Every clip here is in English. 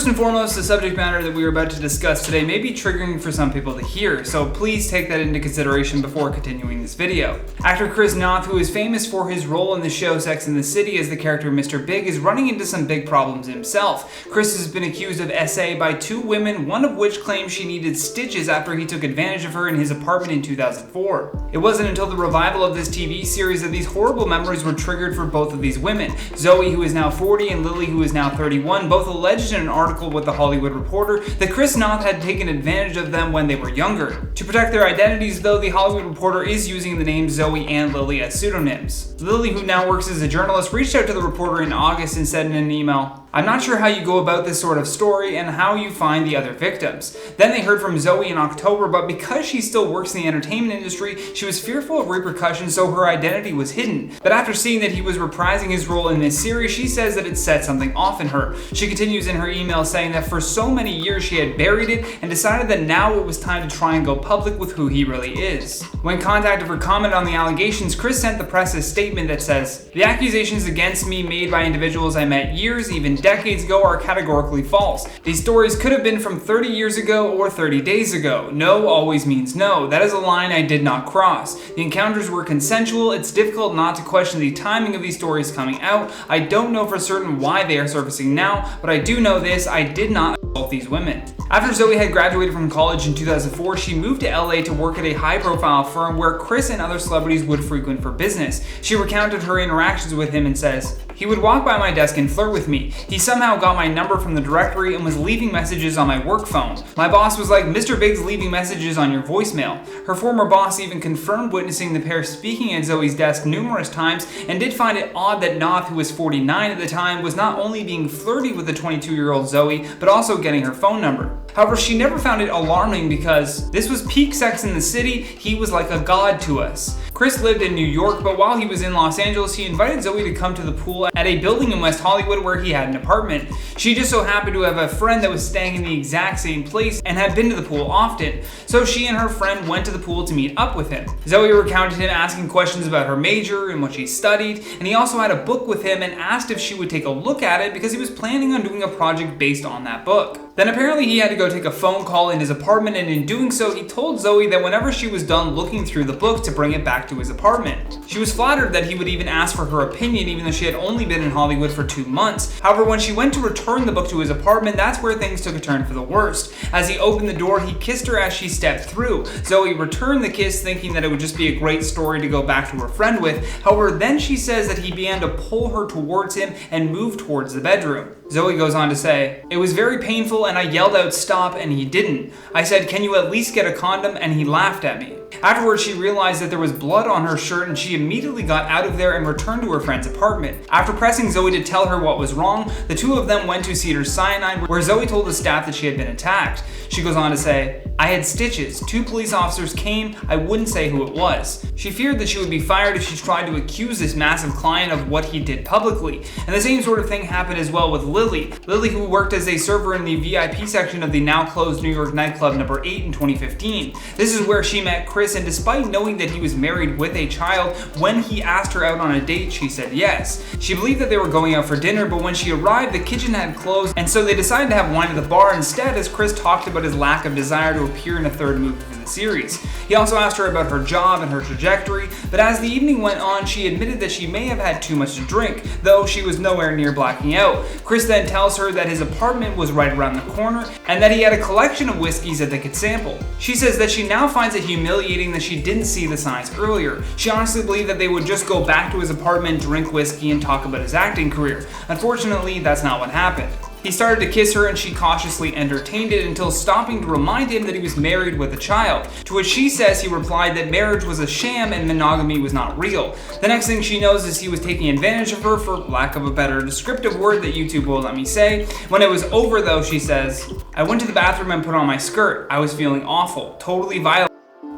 First and foremost, the subject matter that we are about to discuss today may be triggering for some people to hear, so please take that into consideration before continuing this video. Actor Chris Noth, who is famous for his role in the show Sex and the City as the character Mr. Big, is running into some big problems himself. Chris has been accused of SA by two women, one of which claims she needed stitches after he took advantage of her in his apartment in 2004. It wasn't until the revival of this TV series that these horrible memories were triggered for both of these women. Zoe, who is now 40, and Lily, who is now 31, both alleged in an article with The Hollywood Reporter that Chris Noth had taken advantage of them when they were younger. To protect their identities, though, The Hollywood Reporter is using the names Zoe and Lily as pseudonyms. Lily, who now works as a journalist, reached out to the reporter in August and said in an email, "I'm not sure how you go about this sort of story and how you find the other victims." Then they heard from Zoe in October, but because she still works in the entertainment industry, she was fearful of repercussions, so her identity was hidden. But after seeing that he was reprising his role in this series, she says that it set something off in her. She continues in her email saying that for so many years she had buried it and decided that now it was time to try and go public with who he really is. When contacted for comment on the allegations, Chris sent the press a statement that says, "The accusations against me made by individuals I met years, even decades ago, are categorically false. These stories could have been from 30 years ago or 30 days ago. No always means no. That is a line I did not cross. The encounters were consensual. It's difficult not to question the timing of these stories coming out. I don't know for certain why they are surfacing now, but I do know this, I did not assault these women." After Zoe had graduated from college in 2004, she moved to LA to work at a high-profile firm where Chris and other celebrities would frequent for business. She recounted her interactions with him and says, "He would walk by my desk and flirt with me. He somehow got my number from the directory and was leaving messages on my work phone. My boss was like, 'Mr. Big's leaving messages on your voicemail.' Her former boss even confirmed witnessing the pair speaking at Zoe's desk numerous times and did find it odd that Noth, who was 49 at the time, was not only being flirty with the 22-year-old Zoe, but also getting her phone number. However, she never found it alarming because this was peak Sex in the City. He was like a god to us." Chris lived in New York, but while he was in Los Angeles, he invited Zoe to come to the pool at a building in West Hollywood where he had an apartment. She just so happened to have a friend that was staying in the exact same place and had been to the pool often, so she and her friend went to the pool to meet up with him. Zoe recounted him asking questions about her major and what she studied, and he also had a book with him and asked if she would take a look at it because he was planning on doing a project based on that book. Then apparently he had to go take a phone call in his apartment, and in doing so he told Zoe that whenever she was done looking through the book to bring it back to his apartment. She was flattered that he would even ask for her opinion even though she had only been in Hollywood for 2 months. However, when she went to return the book to his apartment, that's where things took a turn for the worst. As he opened the door, he kissed her as she stepped through. Zoe returned the kiss thinking that it would just be a great story to go back to her friend with. However, then she says that he began to pull her towards him and move towards the bedroom. Zoe goes on to say, "It was very painful and I yelled out stop and he didn't. I said, 'Can you at least get a condom?' and he laughed at me." Afterwards, she realized that there was blood on her shirt and she immediately got out of there and returned to her friend's apartment. After pressing Zoe to tell her what was wrong, the two of them went to Cedars-Sinai where Zoe told the staff that she had been attacked. She goes on to say, "I had stitches. 2 police officers came. I wouldn't say who it was." She feared that she would be fired if she tried to accuse this massive client of what he did publicly. And the same sort of thing happened as well with Lily. Lily, who worked as a server in the VIP section of the now closed New York nightclub number 8 in 2015. This is where she met Chris, and despite knowing that he was married with a child, when he asked her out on a date, she said yes. She believed that they were going out for dinner, but when she arrived, the kitchen had closed, and so they decided to have wine at the bar instead, as Chris talked about his lack of desire to appear in a third movie in the series. He also asked her about her job and her trajectory, but as the evening went on, she admitted that she may have had too much to drink, though she was nowhere near blacking out. Chris then tells her that his apartment was right around the corner and that he had a collection of whiskeys that they could sample. She says that she now finds it humiliating that she didn't see the signs earlier. She honestly believed that they would just go back to his apartment, drink whiskey, and talk about his acting career. Unfortunately, that's not what happened. He started to kiss her and she cautiously entertained it until stopping to remind him that he was married with a child, to which she says he replied that marriage was a sham and monogamy was not real. The next thing she knows is he was taking advantage of her, for lack of a better descriptive word that YouTube will let me say. When it was over though, she says, "I went to the bathroom and put on my skirt. I was feeling awful, totally violent.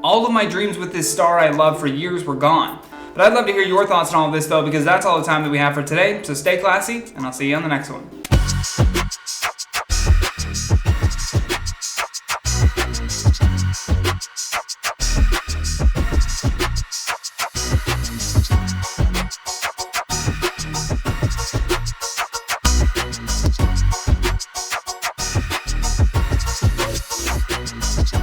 All of my dreams with this star I loved for years were gone." But I'd love to hear your thoughts on all of this though, because that's all the time that we have for today. So stay classy, and I'll see you on the next one.